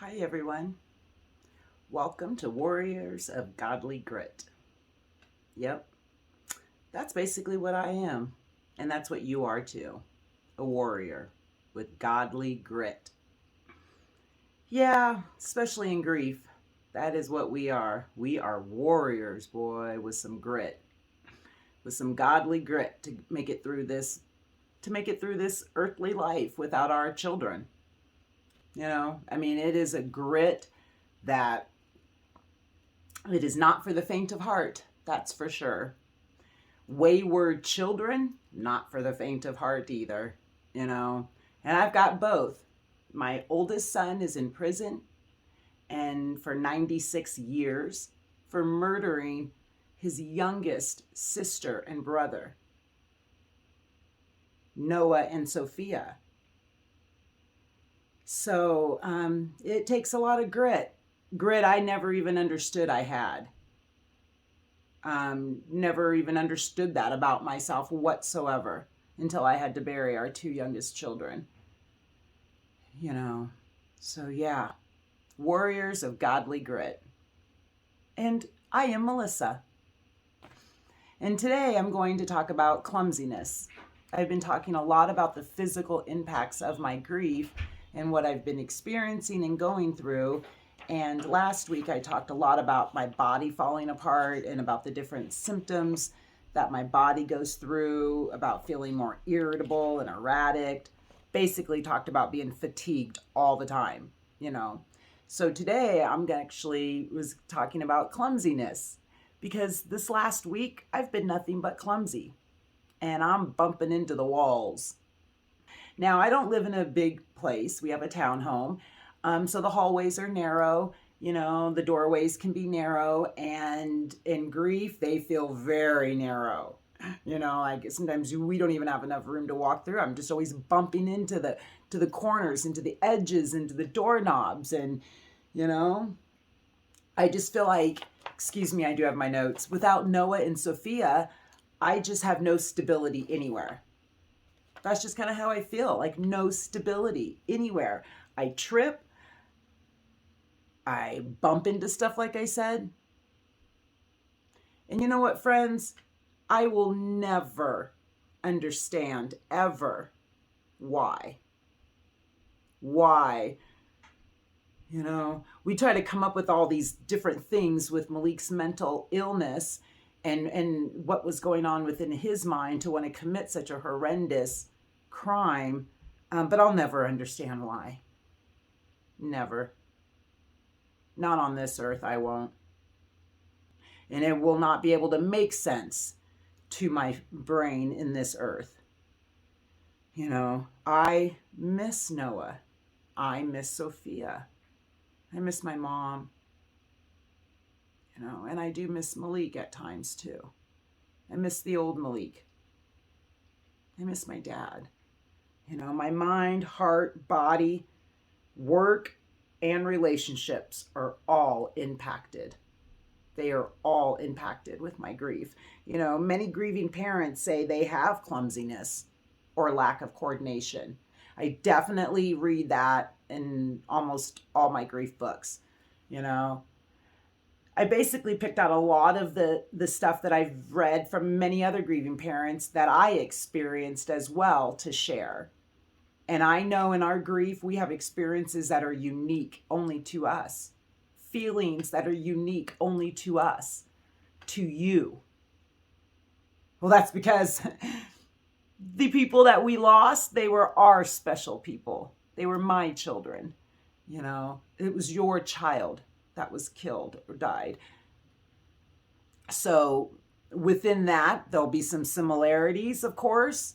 Hi, everyone. Welcome to Warriors of Godly Grit. Yep, that's basically what I am. And that's what you are too, a warrior with godly grit. Yeah, especially in grief. That is what we are. We are warriors, boy, with some grit, with some godly grit to make it through this earthly life without our children. It is a grit that it is not for the faint of heart, that's for sure. Wayward children, not for the faint of heart either, you know. And I've got both. My oldest son is in prison and for 96 years for murdering his youngest sister and brother, Noah and Sophia. So it takes a lot of grit. Grit I never even understood I had. Never even understood that about myself whatsoever until I had to bury our two youngest children. So yeah, warriors of godly grit. And I am Melissa. And today I'm going to talk about clumsiness. I've been talking a lot about the physical impacts of my grief and what I've been experiencing and going through. And last week I talked a lot about my body falling apart and about the different symptoms that my body goes through, about feeling more irritable and erratic. Basically talked about being fatigued all the time, So today I'm actually was talking about clumsiness because this last week I've been nothing but clumsy and I'm bumping into the walls. Now, I don't live in a big place. We have a townhome. So the hallways are narrow, the doorways can be narrow, and in grief, they feel very narrow. Like sometimes we don't even have enough room to walk through. I'm just always bumping into the corners, into the edges, into the doorknobs. And, I just feel like, excuse me, I do have my notes. Without Noah and Sophia, I just have no stability anywhere. That's just kind of how I feel, like no stability anywhere. I trip. I bump into stuff, like I said. And you know what, friends? I will never understand ever why. Why? We try to come up with all these different things with Malik's mental illness and what was going on within his mind to want to commit such a horrendous crime, but I'll never understand why. Never. Not on this earth, I won't. And it will not be able to make sense to my brain in this earth. I miss Noah. I miss Sophia. I miss my mom. And I do miss Malik at times too. I miss the old Malik. I miss my dad. My mind, heart, body, work, and relationships are all impacted. They are all impacted with my grief. Many grieving parents say they have clumsiness or lack of coordination. I definitely read that in almost all my grief books. I basically picked out a lot of the stuff that I've read from many other grieving parents that I experienced as well to share. And I know in our grief, we have experiences that are unique only to us, feelings that are unique only to us, to you. Well, that's because the people that we lost, they were our special people. They were my children. It was your child that was killed or died. So within that, there'll be some similarities, of course.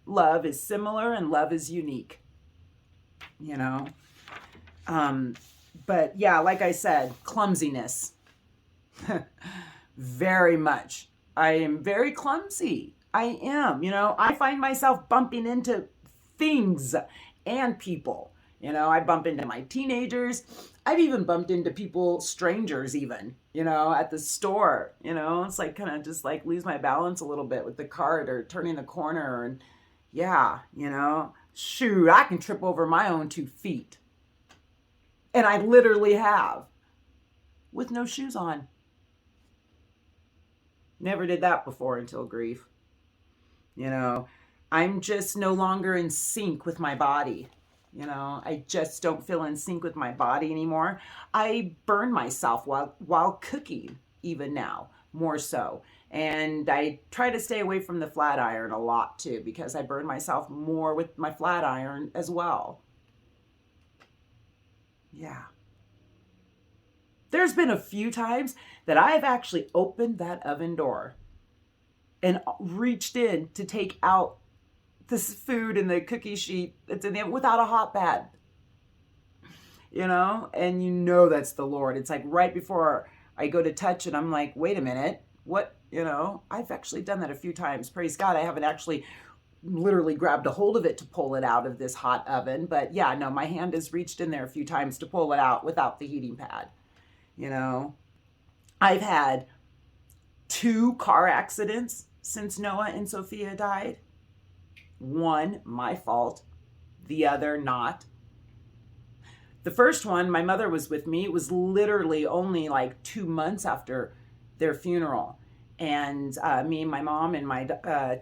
Love is similar and love is unique, But yeah, like I said, clumsiness. Very much. I am very clumsy. I am, I find myself bumping into things and people. I bump into my teenagers. I've even bumped into people, strangers even, at the store. It's like kind of just like lose my balance a little bit with the cart or turning the corner. And yeah, shoot, I can trip over my own 2 feet. And I literally have, with no shoes on. Never did that before until grief. You know, I'm just no longer in sync with my body. You know, I just don't feel in sync with my body anymore. I burn myself while cooking, even now, more so. And I try to stay away from the flat iron a lot too, because I burn myself more with my flat iron as well. Yeah. There's been a few times that I've actually opened that oven door and reached in to take out this food and the cookie sheet that's in there without a hot pad, you know, and you know that's the Lord. It's like right before I go to touch it, I'm like, wait a minute, what, you know, I've actually done that a few times. Praise God, I haven't actually literally grabbed a hold of it to pull it out of this hot oven, but yeah, no, my hand has reached in there a few times to pull it out without the heating pad, you know. I've had 2 car accidents since Noah and Sophia died. One, my fault. The other, not. The first one, my mother was with me. It was literally only like 2 months after their funeral. And me and my mom and my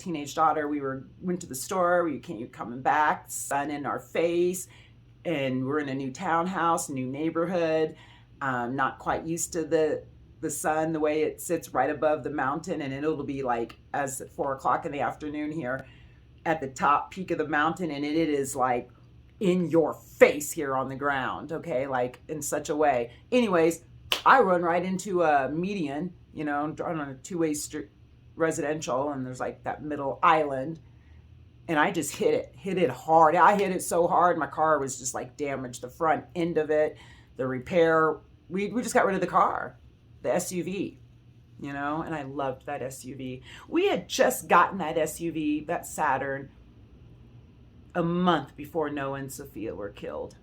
teenage daughter, we went to the store. We came coming back, sun in our face. And we're in a new townhouse, new neighborhood. Not quite used to the sun, the way it sits right above the mountain. And it'll be like as at 4 o'clock in the afternoon here at the top peak of the mountain, and it is like in your face here on the ground, okay, like in such a way. Anyways, I run right into a median, you know, on a 2-way street, residential, and there's like that middle island, and I just hit it hard. I hit it so hard, my car was just like damaged, the front end of it, the repair. We just got rid of the car, the SUV. You know, and I loved that SUV. We had just gotten that SUV, that Saturn, a month before Noah and Sophia were killed.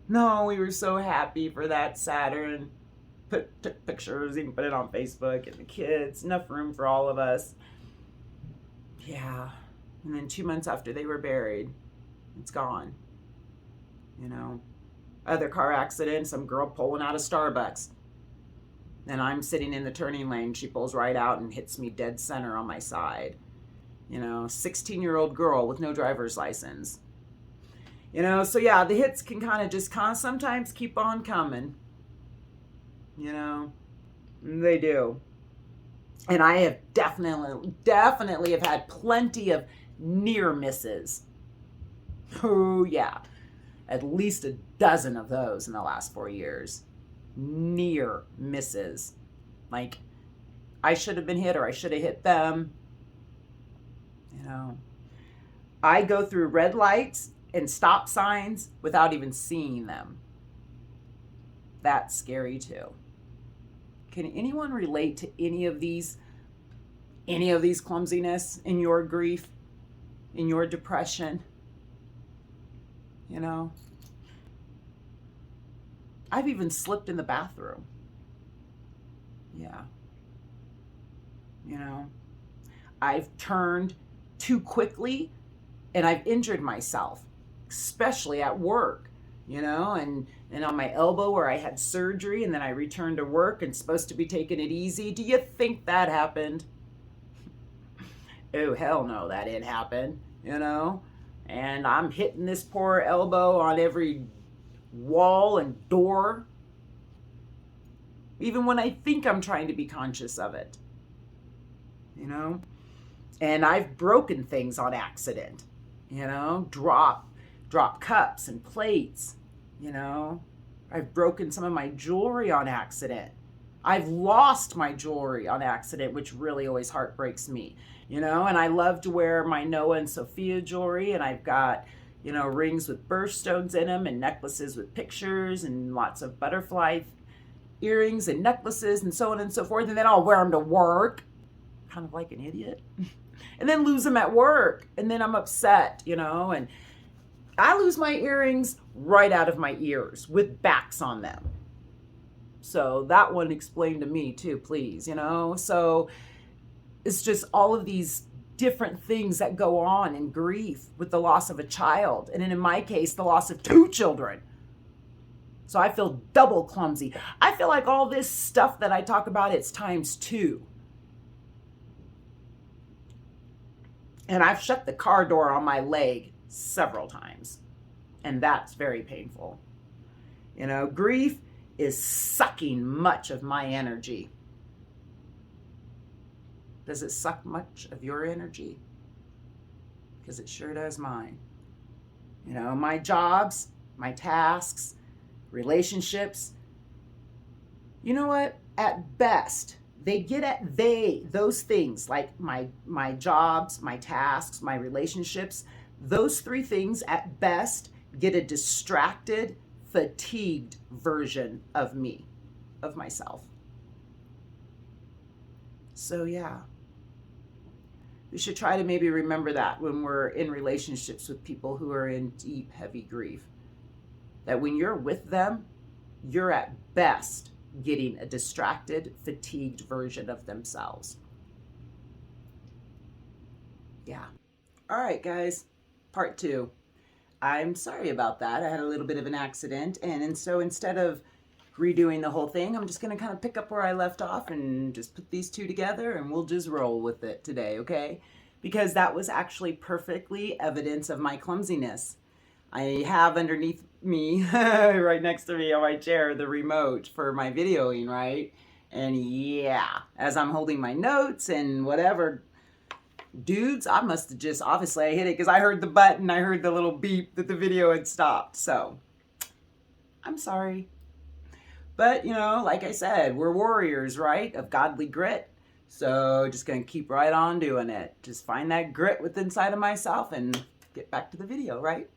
No, we were so happy for that Saturn. Took pictures, even put it on Facebook, and the kids, enough room for all of us. Yeah. And then 2 months after they were buried, it's gone. You know, other car accident, some girl pulling out of Starbucks. And I'm sitting in the turning lane. She pulls right out and hits me dead center on my side. You know, 16-year-old girl with no driver's license. You know, so yeah, the hits can kind of just sometimes keep on coming. You know, they do. And I have definitely have had plenty of near misses. Oh yeah, at least a dozen of those in the last 4 years. Near misses. Like, I should have been hit, or I should have hit them. You know, I go through red lights and stop signs without even seeing them. That's scary too. Can anyone relate to any of these clumsiness in your grief, in your depression? You know, I've even slipped in the bathroom. Yeah. You know, I've turned too quickly and I've injured myself, especially at work, you know, and on my elbow where I had surgery, and then I returned to work and supposed to be taking it easy. Do you think that happened? Oh, hell no, that didn't happen, you know, and I'm hitting this poor elbow on every wall and door, even when I think I'm trying to be conscious of it, you know. And I've broken things on accident, you know, drop cups and plates, you know. I've broken some of my jewelry on accident. I've lost my jewelry on accident, which really always heartbreaks me, you know. And I love to wear my Noah and Sophia jewelry, and I've got, you know, rings with birthstones in them, and necklaces with pictures, and lots of butterfly earrings and necklaces and so on and so forth. And then I'll wear them to work, kind of like an idiot, and then lose them at work. And then I'm upset, you know, and I lose my earrings right out of my ears with backs on them. So that one explained to me too, please, you know. So it's just all of these different things that go on in grief with the loss of a child. And in my case, the loss of 2 children. So I feel double clumsy. I feel like all this stuff that I talk about, it's times 2. And I've shut the car door on my leg several times. And that's very painful. You know, grief is sucking much of my energy. Does it suck much of your energy? Because it sure does mine. You know, my jobs, my tasks, relationships, you know what? At best, those things like my jobs, my tasks, my relationships, those 3 things at best get a distracted, fatigued version of me, of myself. So yeah, we should try to maybe remember that when we're in relationships with people who are in deep, heavy grief. That when you're with them, you're at best getting a distracted, fatigued version of themselves. Yeah. All right, guys. Part 2. I'm sorry about that. I had a little bit of an accident. And so instead of redoing the whole thing, I'm just going to kind of pick up where I left off and just put these 2 together and we'll just roll with it today, okay? Because that was actually perfectly evidence of my clumsiness. I have underneath me, right next to me on my chair, the remote for my videoing, right? And yeah, as I'm holding my notes and whatever, dudes, I must have just, obviously I hit it because I heard the button, I heard the little beep that the video had stopped. So, I'm sorry. But, you know, like I said, we're warriors, right? Of godly grit. So, just going to keep right on doing it. Just find that grit within inside of myself and get back to the video, right?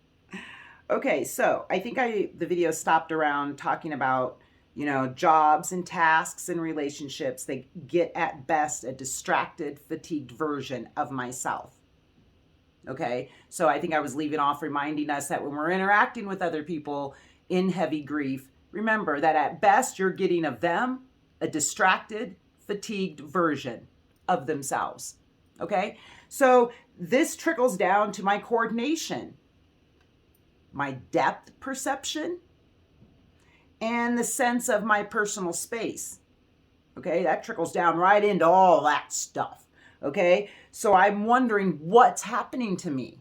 Okay, so I think the video stopped around talking about, you know, jobs and tasks and relationships. They get at best a distracted, fatigued version of myself. Okay, so I think I was leaving off reminding us that when we're interacting with other people in heavy grief, remember that at best you're getting of them a distracted, fatigued version of themselves. Okay, so this trickles down to my coordination, my depth perception, and the sense of my personal space. Okay, that trickles down right into all that stuff. Okay, so I'm wondering what's happening to me.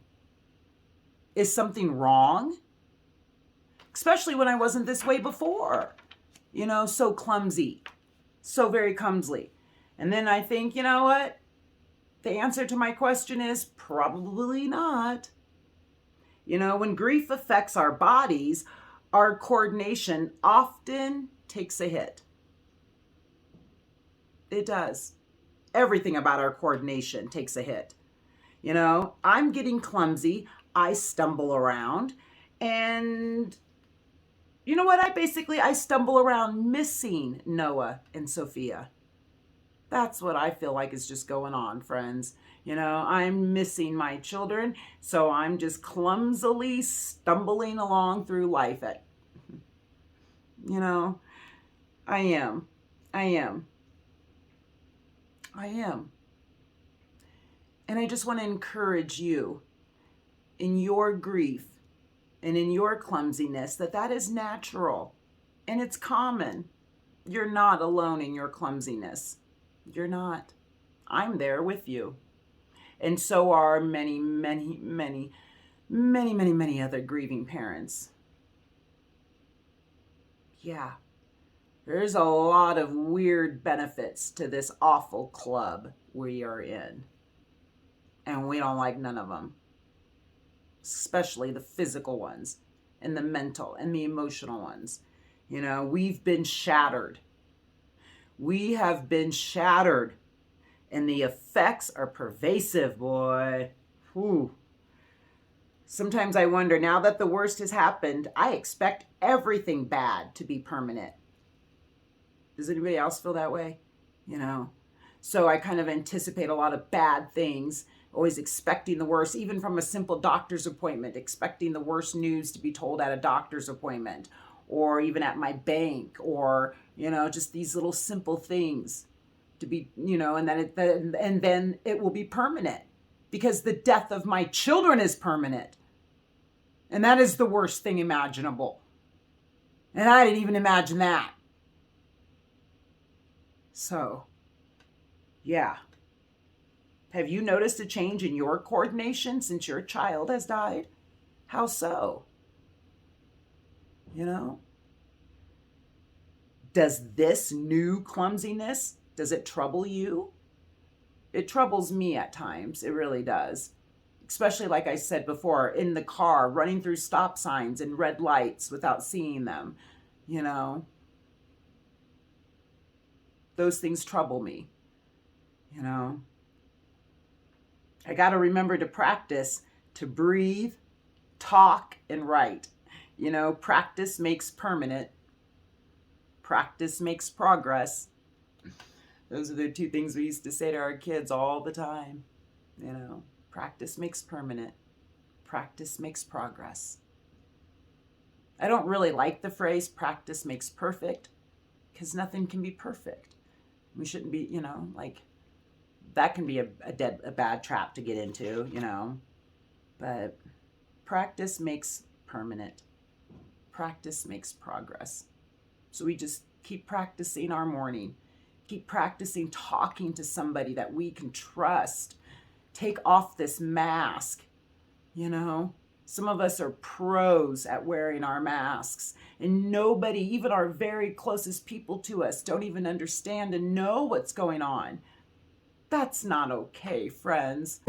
Is something wrong? Especially when I wasn't this way before. You know, so clumsy, so very clumsy. And then I think, you know what? The answer to my question is probably not. You know, when grief affects our bodies, our coordination often takes a hit. It does. Everything about our coordination takes a hit. You know, I'm getting clumsy. I stumble around. And you know what? I stumble around missing Noah and Sophia. That's what I feel like is just going on, friends. You know, I'm missing my children, so I'm just clumsily stumbling along through life. You know, I am. And I just want to encourage you in your grief and in your clumsiness that is natural and it's common. You're not alone in your clumsiness. You're not. I'm there with you. And so are many, many, many, many, many, many other grieving parents. Yeah. There's a lot of weird benefits to this awful club we are in. And we don't like none of them. Especially the physical ones and the mental and the emotional ones. You know, we've been shattered. We have been shattered. And the effects are pervasive, boy. Whew. Sometimes I wonder, now that the worst has happened, I expect everything bad to be permanent. Does anybody else feel that way? You know? So I kind of anticipate a lot of bad things, always expecting the worst, even from a simple doctor's appointment, expecting the worst news to be told at a doctor's appointment, or even at my bank, or, you know, just these little simple things to be, you know, and then it will be permanent because the death of my children is permanent. And that is the worst thing imaginable. And I didn't even imagine that. So, yeah. Have you noticed a change in your coordination since your child has died? How so? You know? Does this new clumsiness, does it trouble you? It troubles me at times. It really does. Especially, like I said before, in the car, running through stop signs and red lights without seeing them. You know, those things trouble me. You know, I got to remember to practice to breathe, talk, and write. You know, practice makes permanent, practice makes progress. Those are the two things we used to say to our kids all the time. You know, practice makes permanent, practice makes progress. I don't really like the phrase practice makes perfect because nothing can be perfect. We shouldn't be, you know, like that can be a bad trap to get into, you know. But practice makes permanent. Practice makes progress. So we just keep practicing our mourning. Keep practicing talking to somebody that we can trust. Take off this mask, you know. Some of us are pros at wearing our masks, and nobody, even our very closest people to us, don't even understand and know what's going on. That's not okay, friends.